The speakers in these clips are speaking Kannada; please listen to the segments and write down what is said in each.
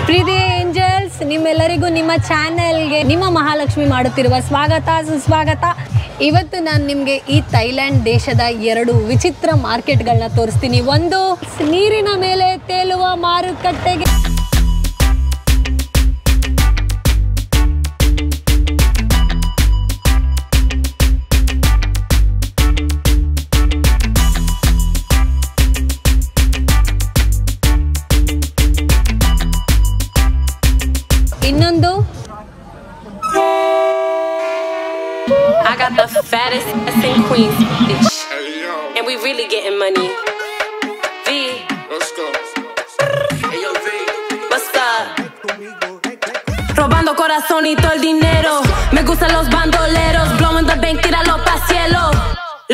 ಪ್ರೀತಿ ಏಂಜಲ್ಸ್, ನಿಮ್ಮೆಲ್ಲರಿಗೂ ನಿಮ್ಮ ಚಾನೆಲ್ಗೆ ನಿಮ್ಮ ಮಹಾಲಕ್ಷ್ಮಿ ಮಾಡುತ್ತಿರುವ ಸ್ವಾಗತ ಸುಸ್ವಾಗತ. ಇವತ್ತು ನಾನು ನಿಮಗೆ ಈ ಥೈಲ್ಯಾಂಡ್ ದೇಶದ 2 ವಿಚಿತ್ರ ಮಾರ್ಕೆಟ್ಗಳನ್ನ ತೋರಿಸ್ತೀನಿ. ಒಂದು ನೀರಿನ ಮೇಲೆ ತೇಲುವ ಮಾರುಕಟ್ಟೆಗೆ, ಇನ್ನೊಂದು I got the fattest ass in Queens, bitch. And we really getting money. V. Let's go. Hey, yo, V. What's up? Robando corazón y todo el dinero. Me gustan los bandoleros. Blowing the bank, tíralo pa' cielo.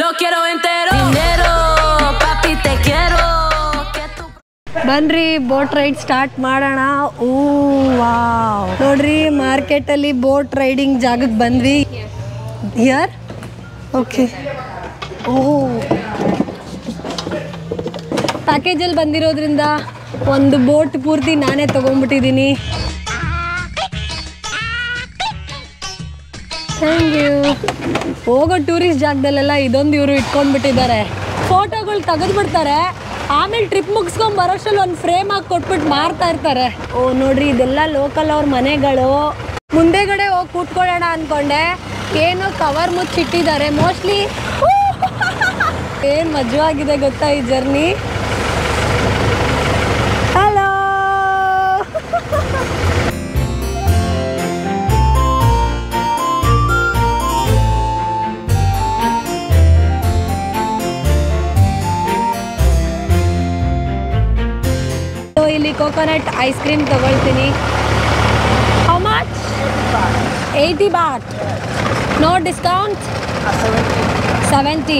Lo quiero entero. Dinero, papi, te quiero. ಬನ್ರಿ ಬೋಟ್ ರೈಡ್ ಸ್ಟಾರ್ಟ್ ಮಾಡೋಣ. ಓ ವಾವ್, ನೋಡ್ರಿ ಮಾರ್ಕೆಟಲ್ಲಿ ಬೋಟ್ ರೈಡಿಂಗ್ ಜಾಗಕ್ಕೆ ಬಂದ್ವಿ. Here okay. ಓ, ಪ್ಯಾಕೇಜಲ್ಲಿ ಬಂದಿರೋದ್ರಿಂದ ಒಂದು ಬೋಟ್ ಪೂರ್ತಿ ನಾನೇ ತೊಗೊಂಡ್ಬಿಟ್ಟಿದ್ದೀನಿ. Thank you. ಹೋಗೋ ಟೂರಿಸ್ಟ್ ಜಾಗದಲ್ಲೆಲ್ಲ ಇದೊಂದು ಇವರು ಇಟ್ಕೊಂಡ್ಬಿಟ್ಟಿದ್ದಾರೆ. ಫೋಟೋಗಳು ತೆಗೆದುಬಿಡ್ತಾರೆ, ಆಮೇಲೆ ಟ್ರಿಪ್ ಮುಗಿಸ್ಕೊಂಡು ಬರೋಷ್ಟರಲ್ಲಿ ಒಂದು ಫ್ರೇಮ್ ಹಾಕಿ ಕೊಟ್ಬಿಟ್ಟು ಮಾರ್ತಾ ಇರ್ತಾರೆ. ಓ ನೋಡ್ರಿ, ಇದೆಲ್ಲ ಲೋಕಲ್ ಅವ್ರ ಮನೆಗಳು. ಮುಂದೆಗಡೆ ಹೋಗಿ ಕೂತ್ಕೊಳ್ಳೋಣ ಅಂದ್ಕೊಂಡೆ, ಏನೋ ಕವರ್ ಮುಚ್ಚಿಟ್ಟಿದ್ದಾರೆ. ಮೋಸ್ಟ್ಲಿ ಏನು ಮಜವಾಗಿದೆ ಗೊತ್ತಾ ಈ ಜರ್ನಿ. ಹಲೋ, ಇಲ್ಲಿ ಕೋಕೋನಟ್ ಐಸ್ ಕ್ರೀಮ್ ತಗೊಳ್ತೀನಿ. How much? 80 baht. No discount? 70.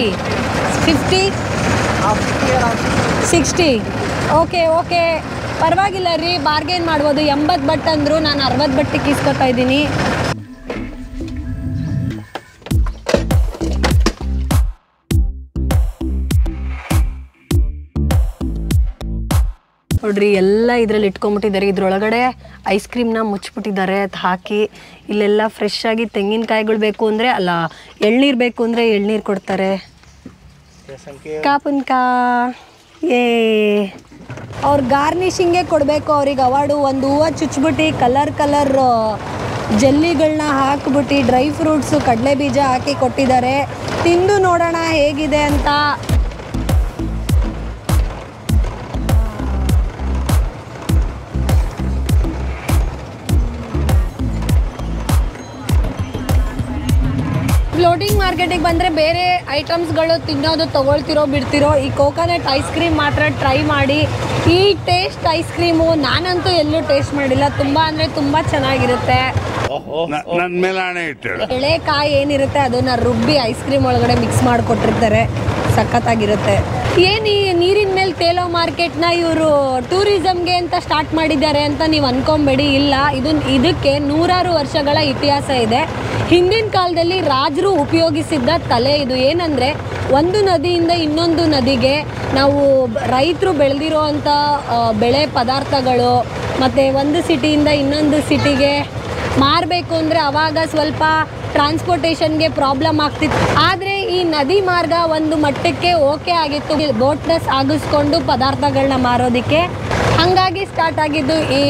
50? 60. Okay okay, ಪರವಾಗಿಲ್ಲ ರೀ, ಬಾರ್ಗೇನ್ ಮಾಡ್ಬೋದು. 80 ಬಟ್ ಅಂದರು, ನಾನು 60 ಬಟ್ಟಿಗೆ ಇಸ್ಕೊತಾ ಇದ್ದೀನಿ. ನೋಡ್ರಿ, ಎಲ್ಲ ಇದರಲ್ಲಿ ಇಟ್ಕೊಂಡ್ಬಿಟ್ಟಿದ್ದಾರೆ. ಇದ್ರೊಳಗಡೆ ಐಸ್ ಕ್ರೀಮ್ನ ಮುಚ್ಚಿಬಿಟ್ಟಿದ್ದಾರೆ ಅದು ಹಾಕಿ. ಇಲ್ಲೆಲ್ಲ ಫ್ರೆಶ್ ಆಗಿ ತೆಂಗಿನಕಾಯಿಗಳು ಬೇಕು ಅಂದರೆ, ಅಲ್ಲ ಎಳ್ನೀರು ಬೇಕು ಅಂದರೆ ಎಳ್ನೀರು ಕೊಡ್ತಾರೆ. ಕಾಪುನ್ಕಾ ಏ, ಅವ್ರು ಗಾರ್ನಿಷಿಂಗೇ ಕೊಡಬೇಕು ಅವ್ರಿಗೆ ಅವಾರ್ಡು. ಒಂದು ಹೂವು ಚುಚ್ಬಿಟ್ಟು ಕಲರ್ ಜಲ್ಲಿಗಳನ್ನ ಹಾಕ್ಬಿಟ್ಟು ಡ್ರೈ ಫ್ರೂಟ್ಸು ಕಡಲೆ ಬೀಜ ಹಾಕಿ ಕೊಟ್ಟಿದ್ದಾರೆ. ತಿಂದು ನೋಡೋಣ ಹೇಗಿದೆ ಅಂತ. ಫ್ಲೋಟಿಂಗ್ ಮಾರ್ಕೆಟಿಗೆ ಬಂದರೆ ಬೇರೆ ಐಟಮ್ಸ್ಗಳು ತಿನ್ನೋದು ತೊಗೊಳ್ತಿರೋ ಬಿಡ್ತಿರೋ, ಈ ಕೋಕೋನಟ್ ಐಸ್ ಕ್ರೀಮ್ ಮಾತ್ರ ಟ್ರೈ ಮಾಡಿ. ಈ ಟೇಸ್ಟ್ ಐಸ್ ಕ್ರೀಮು ನಾನಂತೂ ಎಲ್ಲೂ ಟೇಸ್ಟ್ ಮಾಡಿಲ್ಲ. ತುಂಬ ಅಂದರೆ ತುಂಬ ಚೆನ್ನಾಗಿರುತ್ತೆ. ಎಳೆಕಾಯಿ ಏನಿರುತ್ತೆ ಅದನ್ನು ರುಬ್ಬಿ ಐಸ್ ಕ್ರೀಮ್ ಒಳಗಡೆ ಮಿಕ್ಸ್ ಮಾಡಿಕೊಟ್ಟಿರ್ತಾರೆ, ಸಖತ್ತಾಗಿರುತ್ತೆ. ಏನು ಈ ನೀರಿನ ಮೇಲೆ ತೇಲೋ ಮಾರ್ಕೆಟ್ನ ಇವರು ಟೂರಿಸಮ್ಗೆ ಅಂತ ಸ್ಟಾರ್ಟ್ ಮಾಡಿದ್ದಾರೆ ಅಂತ ನೀವು ಅಂದ್ಕೊಂಬೇಡಿ. ಇಲ್ಲ, ಇದಕ್ಕೆ 100 ವರ್ಷಗಳ ಇತಿಹಾಸ ಇದೆ. ಹಿಂದಿನ ಕಾಲದಲ್ಲಿ ರಾಜರು ಉಪಯೋಗಿಸಿದ್ದ ತಲೆ ಇದು. ಏನಂದರೆ, ಒಂದು ನದಿಯಿಂದ ಇನ್ನೊಂದು ನದಿಗೆ ನಾವು ರೈತರು ಬೆಳೆದಿರೋ ಅಂಥ ಬೆಳೆ ಪದಾರ್ಥಗಳು ಮತ್ತು ಒಂದು ಸಿಟಿಯಿಂದ ಇನ್ನೊಂದು ಸಿಟಿಗೆ ಮಾರಬೇಕು ಅಂದರೆ ಆವಾಗ ಸ್ವಲ್ಪ ಟ್ರಾನ್ಸ್ಪೋರ್ಟೇಷನ್ಗೆ ಪ್ರಾಬ್ಲಮ್ ಆಗ್ತಿತ್ತು. ಆದರೆ ಈ ನದಿ ಮಾರ್ಗ ಒಂದು ಮಟ್ಟಕ್ಕೆ ಓಕೆ ಆಗಿತ್ತು, ಬೋಟ್ನ ಸಾಗಿಸ್ಕೊಂಡು ಪದಾರ್ಥಗಳನ್ನ ಮಾರೋದಕ್ಕೆ. ಹಾಗಾಗಿ ಸ್ಟಾರ್ಟ್ ಆಗಿದ್ದು ಈ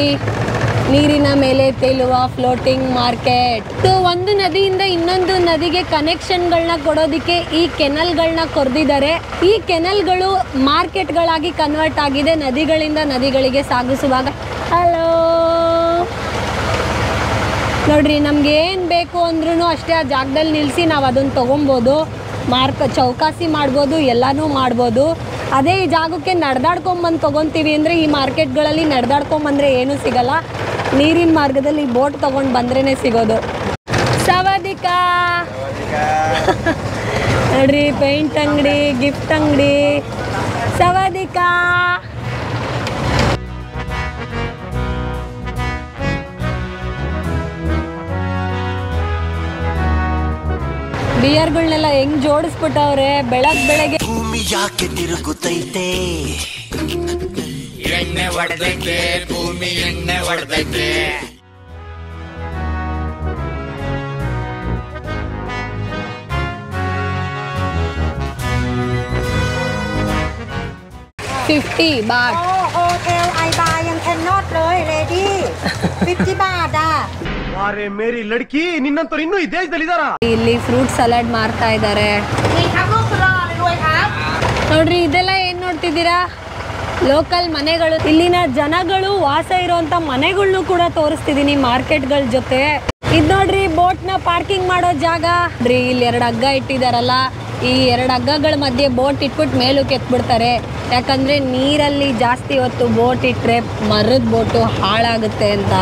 ನೀರಿನ ಮೇಲೆ ತೇಲುವ ಫ್ಲೋಟಿಂಗ್ ಮಾರ್ಕೆಟ್. ಒಂದು ನದಿಯಿಂದ ಇನ್ನೊಂದು ನದಿಗೆ ಕನೆಕ್ಷನ್ಗಳನ್ನ ಕೊಡೋದಕ್ಕೆ ಈ ಕೆನಲ್ಗಳನ್ನ ಕೊರೆದಿದ್ದಾರೆ. ಈ ಕೆನಲ್ಗಳು ಮಾರ್ಕೆಟ್ಗಳಾಗಿ ಕನ್ವರ್ಟ್ ಆಗಿದೆ ನದಿಗಳಿಂದ ನದಿಗಳಿಗೆ ಸಾಗಿಸುವಾಗ. ಹಲೋ ನೋಡ್ರಿ, ನಮ್ಗೆ ಏನು ಬೇಕು ಅಂದ್ರೂ ಅಷ್ಟೇ ಆ ಜಾಗದಲ್ಲಿ ನಿಲ್ಲಿಸಿ ನಾವು ಅದನ್ನು ತೊಗೊಬೋದು. ಚೌಕಾಸಿ ಮಾಡ್ಬೋದು, ಎಲ್ಲನೂ ಮಾಡ್ಬೋದು. ಅದೇ ಈ ಜಾಗಕ್ಕೆ ನಡೆದಾಡ್ಕೊಂಬಂದು ತೊಗೊತೀವಿ ಅಂದರೆ, ಈ ಮಾರ್ಕೆಟ್ಗಳಲ್ಲಿ ನಡೆದಾಡ್ಕೊಂಬಂದರೆ ಏನೂ ಸಿಗಲ್ಲ. ನೀರಿನ ಮಾರ್ಗದಲ್ಲಿ ಬೋಟ್ ತೊಗೊಂಡು ಬಂದ್ರೇ ಸಿಗೋದು. ಸವಾದಿಕಾ ನೋಡ್ರಿ, ಪೇಂಟ್ ಅಂಗಡಿ, ಗಿಫ್ಟ್ ಅಂಗಡಿ. ಸವಾದಿಕಾ ಬಿಯರ್ಗಳನ್ನೆಲ್ಲ ಹೆಂಗ್ ಜೋಡಿಸ್ಬಿಟ್ಟವ್ರೆ ಬೆಳಗ್ಗೆ. ಭೂಮಿ ಯಾಕೆ ತಿರುಗುತ್ತೈತೆ, ಎಣ್ಣೆ ಹೊಡೆದಕ್ಕೆ ಭೂಮಿ ಎಣ್ಣೆ ಹೊಡೆದೈತೆ. $50 โฮเทลไอบาร์ยังแคนนอดเลยเรดี้50 บาทಅರೆ ಮೇರಿ ಲಡ್ಕಿ ನಿನ್ನಂತವ್ರು ಇನ್ನೂ ಈ ದೇಶದಲ್ಲಿ ಇದಾರ. ಇಲ್ಲಿ ಫ್ರೂಟ್ ಸಲಾಡ್ ಮಾರ್ತಾ ಇದ್ದಾರೆ ನೋಡ್ರಿ. ಇದೆಲ್ಲ ಏನ್ ನೋಡ್ತಿದ್ದೀರಾ? ಲೋಕಲ್ ಮನೆಗಳು, ಇಲ್ಲಿನ ಜನಗಳು ವಾಸ ಇರುವಂತ ಮನೆಗಳ್ನು ಕೂಡ ತೋರಿಸ್ತಿದೀನಿ ಮಾರ್ಕೆಟ್ಗಳ ಜೊತೆ. ಇದ್ ನೋಡ್ರಿ ಬೋಟ್ ನ ಪಾರ್ಕಿಂಗ್ ಮಾಡೋ ಜಾಗ. ಇಲ್ಲಿ 2 ಹಗ್ಗ ಇಟ್ಟಿದಾರಲ್ಲ, ಈ 2 ಹಗ್ಗಗಳ ಮಧ್ಯೆ ಬೋಟ್ ಇಟ್ಬಿಟ್ಟು ಮೇಲಕ್ಕೆ ಎತ್ಬಿಡ್ತಾರೆ. ಯಾಕಂದ್ರೆ ನೀರಲ್ಲಿ ಜಾಸ್ತಿ ಹೊತ್ತು ಬೋಟ್ ಇಟ್ರೆ ಮರದ ಬೋಟು ಹಾಳಾಗುತ್ತೆ ಅಂತ.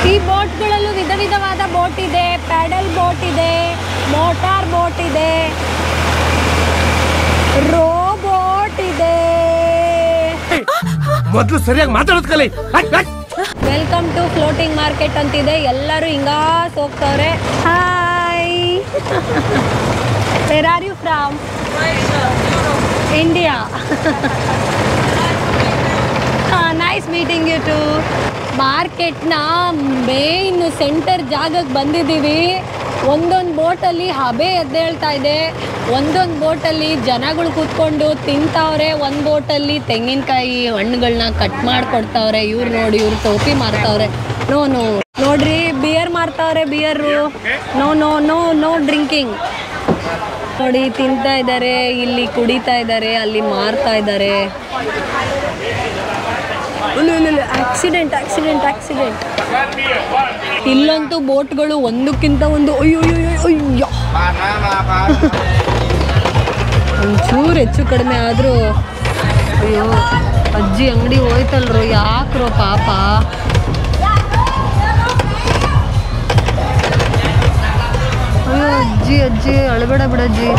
ಈ ಬೋಟ್ಗಳಲ್ಲೂ ವಿಧ ವಿಧವಾದ ಬೋಟ್ ಇದೆ. ಪ್ಯಾಡಲ್ ಬೋಟ್ ಇದೆ, ಮೋಟಾರ್ ಬೋಟ್ ಇದೆ, ರೋ ಬೋಟ್ ಇದೆ. ಮೊದಲು ಸರಿಯಾಗಿ ಮಾತಾಡೋದ್ ಕಲಿ. ವೆಲ್ಕಮ್ ಟು ಫ್ಲೋಟಿಂಗ್ ಮಾರ್ಕೆಟ್ ಅಂತಿದೆ. ಎಲ್ಲರೂ ಹಿಂಗಾಸ್ ಹೋಗ್ತವ್ರೆ. Hi, where are you from? India. Nice meeting you too. ಮಾರ್ಕೆಟ್ನ ಮೇನ್ ಸೆಂಟರ್ ಜಾಗಕ್ಕೆ ಬಂದಿದ್ದೀವಿ. ಒಂದೊಂದು ಬೋಟಲ್ಲಿ ಹಬೆ ಎದ್ದೇಳ್ತಾ ಇದೆ, ಒಂದೊಂದು ಬೋಟಲ್ಲಿ ಜನಗಳು ಕೂತ್ಕೊಂಡು ತಿಂತಾವ್ರೆ, ಒಂದು ಬೋಟಲ್ಲಿ ತೆಂಗಿನಕಾಯಿ ಹಣ್ಣುಗಳನ್ನ ಕಟ್ ಮಾಡಿಕೊಡ್ತಾವ್ರೆ. ಇವ್ರು ನೋಡಿ, ಇವ್ರು ಟೋಪಿ ಮಾರ್ತಾವ್ರೆ. ನೋ ನೋಡ್ರಿ, ಬಿಯರ್ ಮಾರ್ತಾವ್ರೆ. Beer no no no no drinking. ನೋಡಿ ತಿಂತಾ ಇದ್ದಾರೆ, ಇಲ್ಲಿ ಕುಡಿತಾ ಇದ್ದಾರೆ, ಅಲ್ಲಿ ಮಾರ್ತಾ ಇದ್ದಾರೆ. Accident accident accident. ಇಲ್ಲಂತೂ ಬೋಟ್ಗಳು ಒಂದಕ್ಕಿಂತ ಒಂದು ಅಯ್ಯೋ ಅಯ್ಯೋ ಒಂಚೂರು ಹೆಚ್ಚು ಕಡಿಮೆ ಆದರೂ ಅಯ್ಯೋ ಅಜ್ಜಿ ಅಂಗಡಿ ಹೋಯ್ತಲ್ರು, ಯಾಕ್ರೋ ಪಾಪ. ಅಯ್ಯೋ ಅಜ್ಜಿ ಅಜ್ಜಿ ಅಳಬೇಡ ಬಿಡಜ್ಜಿ.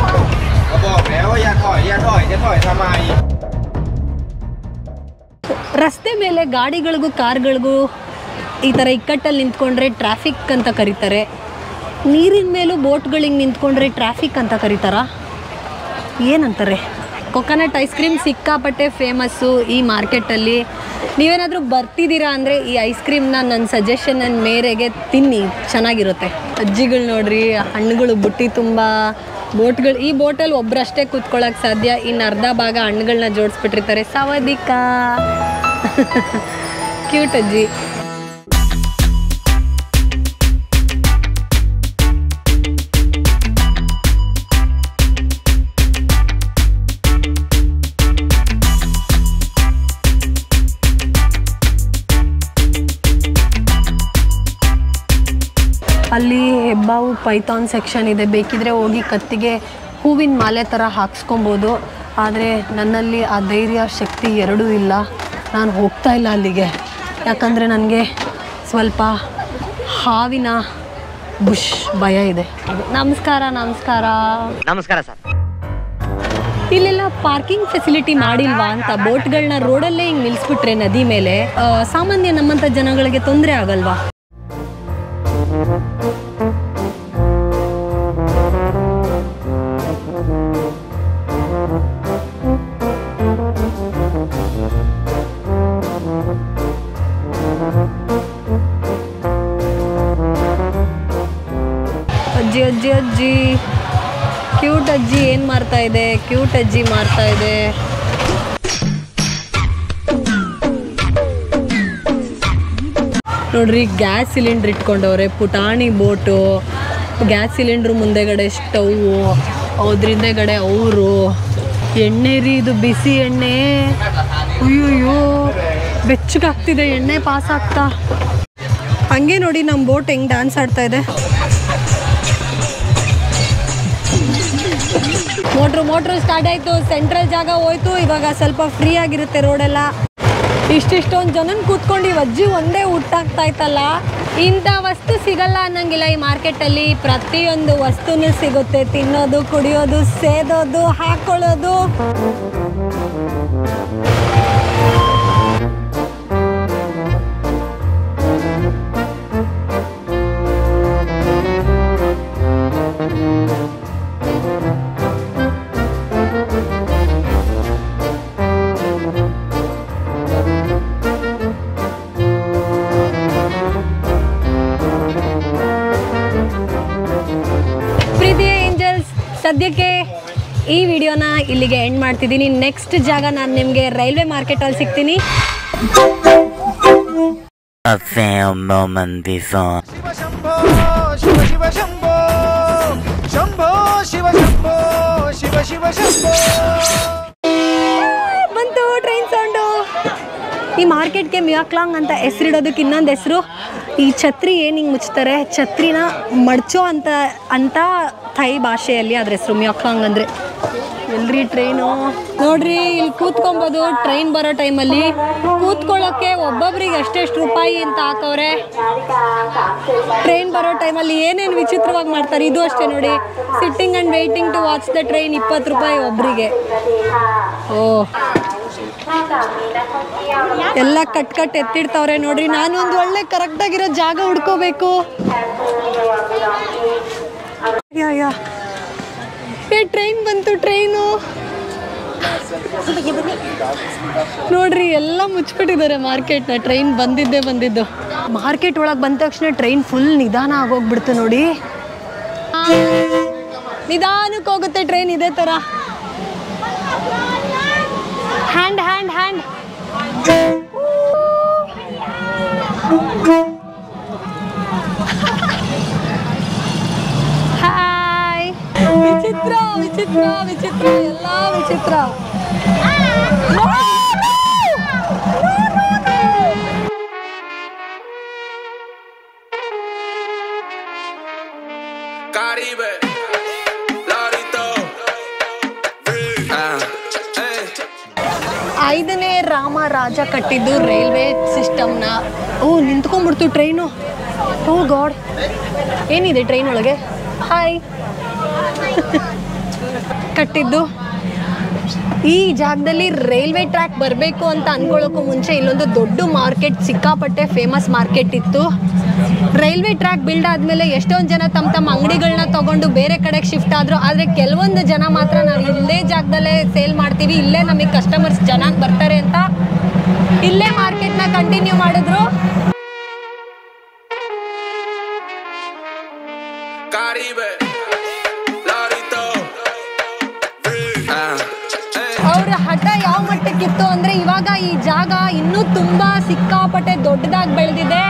ರಸ್ತೆ ಮೇಲೆ ಗಾಡಿಗಳಿಗೂ ಕಾರ್ಗಳಿಗೂ ಈ ಥರ ಇಕ್ಕಟ್ಟಲ್ಲಿ ನಿಂತ್ಕೊಂಡ್ರೆ ಟ್ರಾಫಿಕ್ ಅಂತ ಕರೀತಾರೆ. ನೀರಿನ ಮೇಲೂ ಬೋಟ್ಗಳಿಗೆ ನಿಂತ್ಕೊಂಡ್ರೆ ಟ್ರಾಫಿಕ್ ಅಂತ ಕರೀತಾರ, ಏನಂತಾರೆ? ಕೊಕೊನಟ್ ಐಸ್ ಕ್ರೀಮ್ ಸಿಕ್ಕಾಪಟ್ಟೆ ಫೇಮಸ್ಸು ಈ ಮಾರ್ಕೆಟಲ್ಲಿ. ನೀವೇನಾದರೂ ಬರ್ತಿದ್ದೀರಾ ಅಂದರೆ ಈ ಐಸ್ ಕ್ರೀಮ್ನ ನನ್ನ ಸಜೆಷನ್ ಮೇರೆಗೆ ತಿನ್ನಿ, ಚೆನ್ನಾಗಿರುತ್ತೆ. ಅಜ್ಜಿಗಳು ನೋಡ್ರಿ, ಹಣ್ಣುಗಳು ಬುಟ್ಟಿ ತುಂಬ ಬೋಟ್ಗಳು. ಈ ಬೋಟಲ್ಲಿ ಒಬ್ಬರಷ್ಟೇ ಕೂತ್ಕೊಳ್ಳೋಕೆ ಸಾಧ್ಯ, ಇನ್ನು ಅರ್ಧ ಭಾಗ ಹಣ್ಣುಗಳನ್ನ ಜೋಡಿಸ್ಬಿಟ್ಟಿರ್ತಾರೆ. ಸವಾದಿಕಾ ಕ್ಯೂಟ್ ಅಜ್ಜಿ. ಅಲ್ಲಿ ಹೆಬ್ಬಾವು ಪೈಥಾನ್ ಸೆಕ್ಷನ್ ಇದೆ, ಬೇಕಿದ್ರೆ ಹೋಗಿ ಕತ್ತಿಗೆ ಹೂವಿನ ಮಾಲೆ ಥರ ಹಾಕ್ಸ್ಕೊಬೋದು. ಆದರೆ ನನ್ನಲ್ಲಿ ಆ ಧೈರ್ಯ ಶಕ್ತಿ ಎರಡೂ ಇಲ್ಲ, ನಾನು ಹೋಗ್ತಾ ಇಲ್ಲ ಅಲ್ಲಿಗೆ. ಯಾಕಂದರೆ ನನಗೆ ಸ್ವಲ್ಪ ಹಾವಿನ ಬುಷ್ ಭಯ ಇದೆ. ನಮಸ್ಕಾರ ನಮಸ್ಕಾರ ನಮಸ್ಕಾರ ಸರ್. ಇಲ್ಲೆಲ್ಲ ಪಾರ್ಕಿಂಗ್ ಫೆಸಿಲಿಟಿ ಮಾಡಿಲ್ವಾ ಅಂತ ಬೋಟ್ಗಳನ್ನ ರೋಡಲ್ಲೇ ಹಿಂಗೆ ನಿಲ್ಲಿಸ್ಬಿಟ್ರೆ ನದಿ ಮೇಲೆ ಸಾಮಾನ್ಯ ನಮ್ಮಂಥ ಜನಗಳಿಗೆ ತೊಂದರೆ ಆಗಲ್ವಾ? ಅಜ್ಜಿ ಅಜ್ಜಿ ಅಜ್ಜಿ ಕ್ಯೂಟ್ ಅಜ್ಜಿ ಏನು ಮಾಡ್ತಾ ಇದೆ? ಕ್ಯೂಟ್ ಅಜ್ಜಿ ಮಾಡ್ತಾ ಇದೆ. ನೋಡ್ರಿ, ಗ್ಯಾಸ್ ಸಿಲಿಂಡ್ರ್ ಇಟ್ಕೊಂಡವ್ರೆ. ಪುಟಾಣಿ ಬೋಟು, ಗ್ಯಾಸ್ ಸಿಲಿಂಡ್ರ್ ಮುಂದೆಗಡೆ ಸ್ಟವ್ವು, ಅದ್ರಿಂದಗಡೆ ಅವರು ಎಣ್ಣೆ ರೀ, ಇದು ಬಿಸಿ ಎಣ್ಣೆ. ಅಯ್ಯೋ ಬೆಚ್ಚಗಾಗ್ತಿದೆ ಎಣ್ಣೆ ಪಾಸ್ ಆಗ್ತಾ. ಹಂಗೆ ನೋಡಿ ನಮ್ಮ ಬೋಟ್ ಹೆಂಗೆ ಡ್ಯಾನ್ಸ್ ಆಡ್ತಾ ಇದೆ. ಮೋಟ್ರು ಸ್ಟಾರ್ಟ್ ಆಯಿತು, ಸೆಂಟ್ರಲ್ ಜಾಗ ಹೋಯ್ತು. ಇವಾಗ ಸ್ವಲ್ಪ ಫ್ರೀ ಆಗಿರುತ್ತೆ ರೋಡೆಲ್ಲ. ಇಷ್ಟೊಂದು ಜನನ ಕೂತ್ಕೊಂಡು ಈ ಅಜ್ಜಿ ಒಂದೇ ಊಟಾಗ್ತಾ ಇತ್ತಲ್ಲ. ಇಂಥ ವಸ್ತು ಸಿಗಲ್ಲ ಅನ್ನಂಗಿಲ್ಲ ಈ ಮಾರ್ಕೆಟಲ್ಲಿ. ಪ್ರತಿಯೊಂದು ವಸ್ತುನೂ ಸಿಗುತ್ತೆ, ತಿನ್ನೋದು, ಕುಡಿಯೋದು, ಸೇದೋದು, ಹಾಕೊಳ್ಳೋದು. ಪ್ರೀತಿಯ ಏಂಜಲ್ಸ್, ಸದ್ಯಕ್ಕೆ ಈ ವಿಡಿಯೋನ ಇಲ್ಲಿಗೆ ಎಂಡ್ ಮಾಡ್ತಿದ್ದೀನಿ. ನೆಕ್ಸ್ಟ್ ಜಾಗ ನಾನು ನಿಮಗೆ ರೈಲ್ವೆ ಮಾರ್ಕೆಟಲ್ಲಿ ಸಿಗ್ತೀನಿ. A few moments before. Shiva Shiva Shambho Shambho Shiva Shambho Shiva Shiva Shambho. ಬಂತು ಟ್ರೈನ್ ಸೌಂಡು. ಈ ಮಾರ್ಕೆಟ್ಗೆ ಮಿಯಾಕ್ಲಾಂಗ್ ಅಂತ ಹೆಸರಿಡೋದಕ್ಕೆ ಇನ್ನೊಂದು ಹೆಸರು, ಈ ಛತ್ರಿ ಏನು ಹಿಂಗೆ ಮುಚ್ತಾರೆ, ಛತ್ರಿನ ಮಡ್ಚೋ ಅಂತ ಥೈ ಭಾಷೆಯಲ್ಲಿ ಅದ್ರ ಹೆಸರು ಮಿಯಾಕ್ಲಾಂಗ್ ಅಂದರೆ. ಎಲ್ರಿ ಟ್ರೈನು ನೋಡ್ರಿ, ಇಲ್ಲಿ ಕೂತ್ಕೊಬೋದು. ಟ್ರೈನ್ ಬರೋ ಟೈಮಲ್ಲಿ ಕೂತ್ಕೊಳ್ಳೋಕ್ಕೆ ಒಬ್ಬೊಬ್ರಿಗೆ ಎಷ್ಟೆಷ್ಟು ರೂಪಾಯಿ ಅಂತ ಹಾಕವ್ರೆ. ಟ್ರೈನ್ ಬರೋ ಟೈಮಲ್ಲಿ ಏನೇನು ವಿಚಿತ್ರವಾಗಿ ಮಾಡ್ತಾರೆ. ಇದು ಅಷ್ಟೇ ನೋಡಿ, sitting and waiting to watch the train 20 ರೂಪಾಯಿ ಒಬ್ಬರಿಗೆ. ಎಲ್ಲ ಕಟ್ ಎತ್ತಿಡ್ತಾವ್ರೆ ನೋಡ್ರಿ. ನಾನು ಒಂದು ಒಳ್ಳೆ ಕರೆಕ್ಟಾಗಿರೋ ಜಾಗ ಹುಡ್ಕೋಬೇಕು. ಟ್ರೈನ್ ಬಂತು, ಟ್ರೈನು ನೋಡ್ರಿ, ಎಲ್ಲ ಮುಚ್ಚಿಬಿಟ್ಟಿದ್ದಾರೆ ಮಾರ್ಕೆಟ್ನ. ಟ್ರೈನ್ ಬಂದಿದ್ದು ಮಾರ್ಕೆಟ್ ಒಳಗೆ ಬಂದ ತಕ್ಷಣ ಟ್ರೈನ್ ಫುಲ್ ನಿಧಾನ ಆಗೋಗ್ಬಿಡ್ತು ನೋಡಿ. ನಿಧಾನಕ್ಕೆ ಹೋಗುತ್ತೆ ಟ್ರೈನ್ ಇದೇ ಥರ. Hand hand hand hi. ವಿಚಿತ್ರ ವಿಚಿತ್ರ ವಿಚಿತ್ರ, ಎಲ್ಲ ವಿಚಿತ್ರ. Caribe, Larito, 5ನೇ ರಾಮರಾಜ ಕಟ್ಟಿದ್ದು ರೈಲ್ವೆ ಸಿಸ್ಟಮ್ನ. ನಿಂತ್ಕೊಂಡ್ಬಿಡ್ತು ಟ್ರೈನು. ಓ ಗಾಡ್, ಏನಿದೆ ಟ್ರೈನ್ ಒಳಗೆ? ಹಾಯ್. ಕಟ್ಟಿದ್ದು ಈ ಜಾಗದಲ್ಲಿ ರೈಲ್ವೆ ಟ್ರ್ಯಾಕ್ ಬರಬೇಕು ಅಂತ ಅನ್ಕೊಳ್ಳೋಕ್ಕೂ ಮುಂಚೆ ಇಲ್ಲೊಂದು ದೊಡ್ಡ ಮಾರ್ಕೆಟ್, ಸಿಕ್ಕಾಪಟ್ಟೆ ಫೇಮಸ್ ಮಾರ್ಕೆಟ್ ಇತ್ತು. ರೈಲ್ವೆ ಟ್ರ್ಯಾಕ್ ಬಿಲ್ಡ್ ಆದಮೇಲೆ ಎಷ್ಟೊಂದು ಜನ ತಮ್ಮ ಅಂಗಡಿಗಳನ್ನ ತೊಗೊಂಡು ಬೇರೆ ಕಡೆಗೆ ಶಿಫ್ಟ್ ಆದರು. ಆದರೆ ಕೆಲವೊಂದು ಜನ ಮಾತ್ರ ನಾವು ಇಲ್ಲೇ ಜಾಗದಲ್ಲೇ ಸೇಲ್ ಮಾಡ್ತೀವಿ, ಇಲ್ಲೇ ನಮಗೆ ಕಸ್ಟಮರ್ಸ್ ಚೆನ್ನಾಗಿ ಬರ್ತಾರೆ ಅಂತ ಇಲ್ಲೇ ಮಾರ್ಕೆಟ್ನ ಕಂಟಿನ್ಯೂ ಮಾಡಿದ್ರು. Caribe, Larito, ಅವ್ರ ಹಠ ಯಾವ ಮಟ್ಟಕ್ಕಿತ್ತು ಅಂದರೆ ಇವಾಗ ಈ ಜಾಗ ಇನ್ನೂ ತುಂಬ ಸಿಕ್ಕಾಪಟ್ಟೆ ದೊಡ್ಡದಾಗಿ ಬೆಳೆದಿದೆ.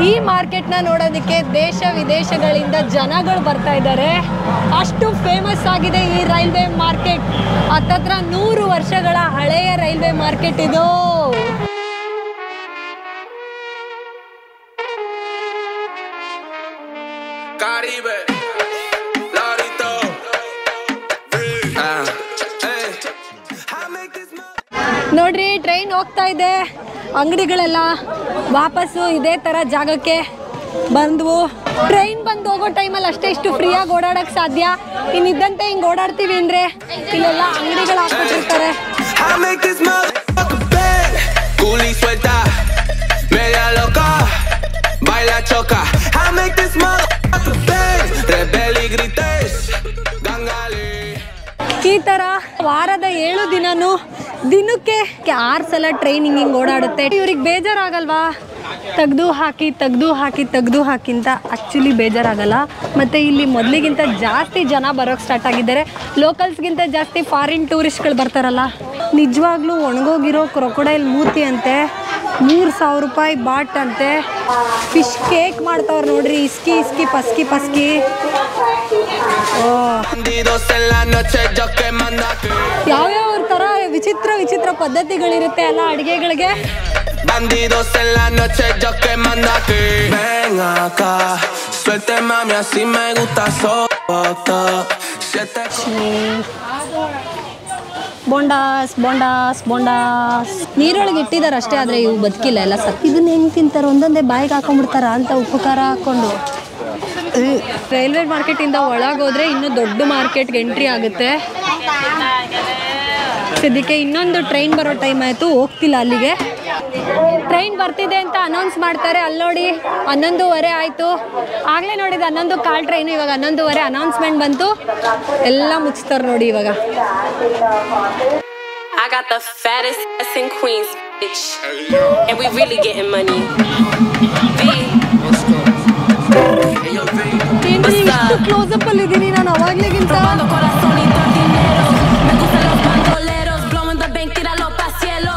ಈ ಮಾರ್ಕೆಟ್ನ ನೋಡೋದಕ್ಕೆ ದೇಶ ವಿದೇಶಗಳಿಂದ ಜನಗಳು ಬರ್ತಾ ಇದ್ದಾರೆ. ಅಷ್ಟು ಫೇಮಸ್ ಆಗಿದೆ ಈ ರೈಲ್ವೆ ಮಾರ್ಕೆಟ್. ಹತ್ತತ್ರ 100 ವರ್ಷಗಳ ಹಳೆಯ ರೈಲ್ವೆ ಮಾರ್ಕೆಟ್ ಇದು. Caribe, Larito, ನೋಡ್ರಿ, ಟ್ರೈನ್ ಹೋಗ್ತಾ ಇದೆ. ಅಂಗಡಿಗಳೆಲ್ಲ ವಾಪಸ್ಸು ಇದೇ ಥರ ಜಾಗಕ್ಕೆ ಬಂದ್ವು. ಟ್ರೈನ್ ಬಂದು ಹೋಗೋ ಟೈಮಲ್ಲಿ ಅಷ್ಟೇ ಇಷ್ಟು ಫ್ರೀಯಾಗಿ ಓಡಾಡಕ್ಕೆ ಸಾಧ್ಯ. ಇನ್ನಿದ್ದಂತೆ ಹಿಂಗೆ ಓಡಾಡ್ತೀವಿ ಅಂದರೆ ಇಲ್ಲೆಲ್ಲ ಅಂಗಡಿಗಳು ಹಾಕ್ಬಿಟ್ಟಿರ್ತಾರೆ. ಈ ಥರ ವಾರದ 7 ದಿನನೂ ದಿನಕ್ಕೆ 6 ಸಲ ಟ್ರೈನ್ ಹಿಂಗೆ ಓಡಾಡುತ್ತೆ. ಇವ್ರಿಗೆ ಬೇಜಾರಾಗಲ್ವಾ? ತೆಗೆದು ಹಾಕಿ ಅಂತ ಆ್ಯಕ್ಚುಲಿ ಬೇಜಾರಾಗಲ್ಲ. ಮತ್ತು ಇಲ್ಲಿ ಮೊದಲಿಗಿಂತ ಜಾಸ್ತಿ ಜನ ಬರೋಕ್ಕೆ ಸ್ಟಾರ್ಟ್ ಆಗಿದ್ದಾರೆ. ಲೋಕಲ್ಸ್ಗಿಂತ ಜಾಸ್ತಿ ಫಾರಿನ್ ಟೂರಿಸ್ಟ್ಗಳು ಬರ್ತಾರಲ್ಲ. ನಿಜವಾಗ್ಲೂ ಒಣಗೋಗಿರೋ ಕ್ರೊಕೊಡೈಲ್ ಮೂತಿ ಅಂತೆ 3000 ರೂಪಾಯಿ ಬಾಟ್ ಅಂತೆ. ಫಿಶ್ ಕೇಕ್ ಮಾಡ್ತಾವ್ರು ನೋಡ್ರಿ, ಇಸ್ಕಿ ಪಸ್ಕಿ. ಯಾವ್ಯಾವ ಥರ ವಿಚಿತ್ರ ಪದ್ಧತಿಗಳಿರುತ್ತೆ ಅಲ್ಲ ಅಡುಗೆಗಳಿಗೆ. Bandidos en la noche, yo que mando aquí. Ven acá, suelte mami, así me gusta soto. ಬೋಂಡಾಸ್ ನೀರೊಳಗೆ ಇಟ್ಟಿದ್ದಾರೆ ಅಷ್ಟೇ, ಆದರೆ ಇವು ಬದುಕಿಲ್ಲ, ಎಲ್ಲ ಸತ್ತು. ಇದನ್ನ ಹೆಂಗೆ ತಿಂತಾರೆ? ಒಂದೊಂದೇ ಬಾಯಿಗೆ ಹಾಕೊಂಡ್ಬಿಡ್ತಾರ ಅಂತ ಉಪ್ಪು ಖಾರ ಹಾಕ್ಕೊಂಡು. ರೈಲ್ವೆ ಮಾರ್ಕೆಟಿಂದ ಒಳಗೋದ್ರೆ ಇನ್ನೂ ದೊಡ್ಡ ಮಾರ್ಕೆಟ್ಗೆ ಎಂಟ್ರಿ ಆಗುತ್ತೆ. ಸದ್ಯಕ್ಕೆ ಇನ್ನೊಂದು ಟ್ರೈನ್ ಬರೋ ಟೈಮ್ ಆಯಿತು, ಹೋಗ್ತಿಲ್ಲ ಅಲ್ಲಿಗೆ. ಟ್ರೈನ್ ಬರ್ತಿದೆ ಅಂತ ಅನೌನ್ಸ್ ಮಾಡ್ತಾರೆ. ಅಲ್ಲಿ ನೋಡಿ 11:15 ಆಯಿತು. ಆಗಲೇ ನೋಡಿದ 11 ಕಾಲ್ ಟ್ರೈನು, ಇವಾಗ 11:15 ಅನೌನ್ಸ್ಮೆಂಟ್ ಬಂತು. ಎಲ್ಲ ಮುಚ್ತಾರೆ ನೋಡಿ ಇವಾಗ. I got the fattest ass in Queens, bitch. And we really getting money. V. What's up? ಎಷ್ಟು ಕ್ಲೋಸ್ ಅಪ್ ಅಲ್ಲಿ ಇದೀನಿ ನಾನು ಅವಾಗ್ಲಿಗಿಂತ. Robando corazonitos, dinero. Me gustan los bandoleros. Blowing the bank, tíralo pa' cielo.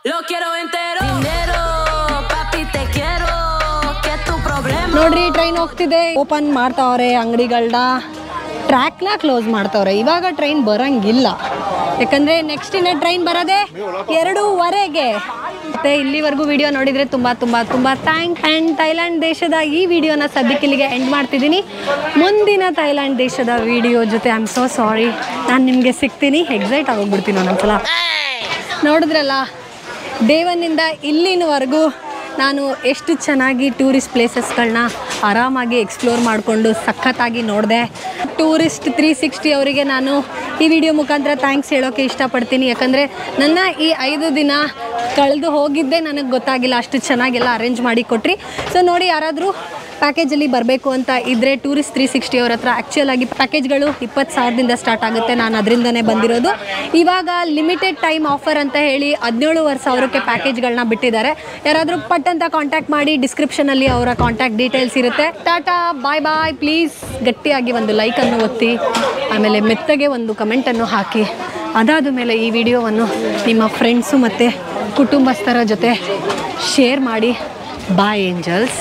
Lo quiero entero. Dinero, papi, te quiero. ¿Qué es tu problema? ನೋಡ್ರಿ ಟ್ರೈನ್ ಹೋಗ್ತಿದೆ. ಓಪನ್ ಮಾಡ್ತಾವ್ರೆ ಅಂಗಡಿಗಳನ್ನ, ಟ್ರ್ಯಾಕ್ನ ಕ್ಲೋಸ್ ಮಾಡ್ತಾವ್ರೆ. ಇವಾಗ ಟ್ರೈನ್ ಬರಂಗಿಲ್ಲ, ಯಾಕಂದ್ರೆ ನೆಕ್ಸ್ಟ್ ಇನ್ನ ಟ್ರೈನ್ ಬರೋದೇ 2:15ಗೆ. ಮತ್ತೆ ಇಲ್ಲಿವರೆಗೂ ವಿಡಿಯೋ ನೋಡಿದ್ರೆ ತುಂಬಾ ತುಂಬಾ ತುಂಬಾ ಥ್ಯಾಂಕ್ಸ್. ಆ್ಯಂಡ್ ಥೈಲ್ಯಾಂಡ್ ದೇಶದ ಈ ವಿಡಿಯೋನ ಸದ್ಯಕ್ಕೆ ಇಲ್ಲಿಗೆ ಎಂಡ್ ಮಾಡ್ತಿದ್ದೀನಿ. ಮುಂದಿನ ಥೈಲ್ಯಾಂಡ್ ದೇಶದ ವಿಡಿಯೋ ಜೊತೆ ಐ ಆಮ್ ಸೋ ಸಾರಿ, ನಾನು ನಿಮಗೆ ಸಿಗ್ತೀನಿ. ಎಕ್ಸೈಟ್ ಆಗೋಗ್ಬಿಡ್ತೀನಿ ಒಂದೊಂದ್ಸಲ. ನೋಡಿದ್ರಲ್ಲ, ಡೇ 1ಇಂದ ಇಲ್ಲಿನವರೆಗೂ ನಾನು ಎಷ್ಟು ಚೆನ್ನಾಗಿ ಟೂರಿಸ್ಟ್ ಪ್ಲೇಸಸ್ಗಳನ್ನ ಆರಾಮಾಗಿ ಎಕ್ಸ್ಪ್ಲೋರ್ ಮಾಡಿಕೊಂಡು ಸಖತ್ತಾಗಿ ನೋಡಿದೆ. ಟೂರಿಸ್ಟ್ 360 ಅವರಿಗೆ ನಾನು ಈ ವಿಡಿಯೋ ಮುಖಾಂತರ ಥ್ಯಾಂಕ್ಸ್ ಹೇಳೋಕ್ಕೆ ಇಷ್ಟಪಡ್ತೀನಿ. ಯಾಕಂದರೆ ನನ್ನ ಈ 5 ದಿನ ಕಳೆದು ಹೋಗಿದ್ದೇ ನನಗೆ ಗೊತ್ತಾಗಿಲ್ಲ, ಅಷ್ಟು ಚೆನ್ನಾಗೆಲ್ಲ ಅರೇಂಜ್ ಮಾಡಿ ಕೊಟ್ರಿ. ಸೊ ನೋಡಿ, ಯಾರಾದರೂ ಪ್ಯಾಕೇಜಲ್ಲಿ ಬರಬೇಕು ಅಂತ ಇದ್ದರೆ ಟೂರಿಸ್ಟ್ 360 ಅವ್ರ ಹತ್ರ ಆ್ಯಕ್ಚುಯಲ್ ಆಗಿ ಪ್ಯಾಕೇಜ್ಗಳು 20,000ದಿಂದ ಸ್ಟಾರ್ಟ್ ಆಗುತ್ತೆ. ನಾನು ಅದರಿಂದನೇ ಬಂದಿರೋದು. ಇವಾಗ ಲಿಮಿಟೆಡ್ ಟೈಮ್ ಆಫರ್ ಅಂತ ಹೇಳಿ 17,000ಕ್ಕೆ ಪ್ಯಾಕೇಜ್ಗಳನ್ನ ಬಿಟ್ಟಿದ್ದಾರೆ. ಯಾರಾದರೂ ಪಟ್ ಅಂತ ಕಾಂಟ್ಯಾಕ್ಟ್ ಮಾಡಿ, ಡಿಸ್ಕ್ರಿಪ್ಷನಲ್ಲಿ ಅವರ ಕಾಂಟ್ಯಾಕ್ಟ್ ಡೀಟೇಲ್ಸ್ ಇರುತ್ತೆ. ಟಾಟಾ, ಬಾಯ್ ಬಾಯ್. ಪ್ಲೀಸ್ ಗಟ್ಟಿಯಾಗಿ ಒಂದು ಲೈಕನ್ನು ಒತ್ತಿ, ಆಮೇಲೆ ಮೆತ್ತಗೆ ಒಂದು ಕಮೆಂಟನ್ನು ಹಾಕಿ. ಅದಾದ ಮೇಲೆ ಈ ವಿಡಿಯೋವನ್ನು ನಿಮ್ಮ ಫ್ರೆಂಡ್ಸು ಮತ್ತು ಕುಟುಂಬಸ್ಥರ ಜೊತೆ ಶೇರ್ ಮಾಡಿ. ಬಾಯ್ ಏಂಜಲ್ಸ್.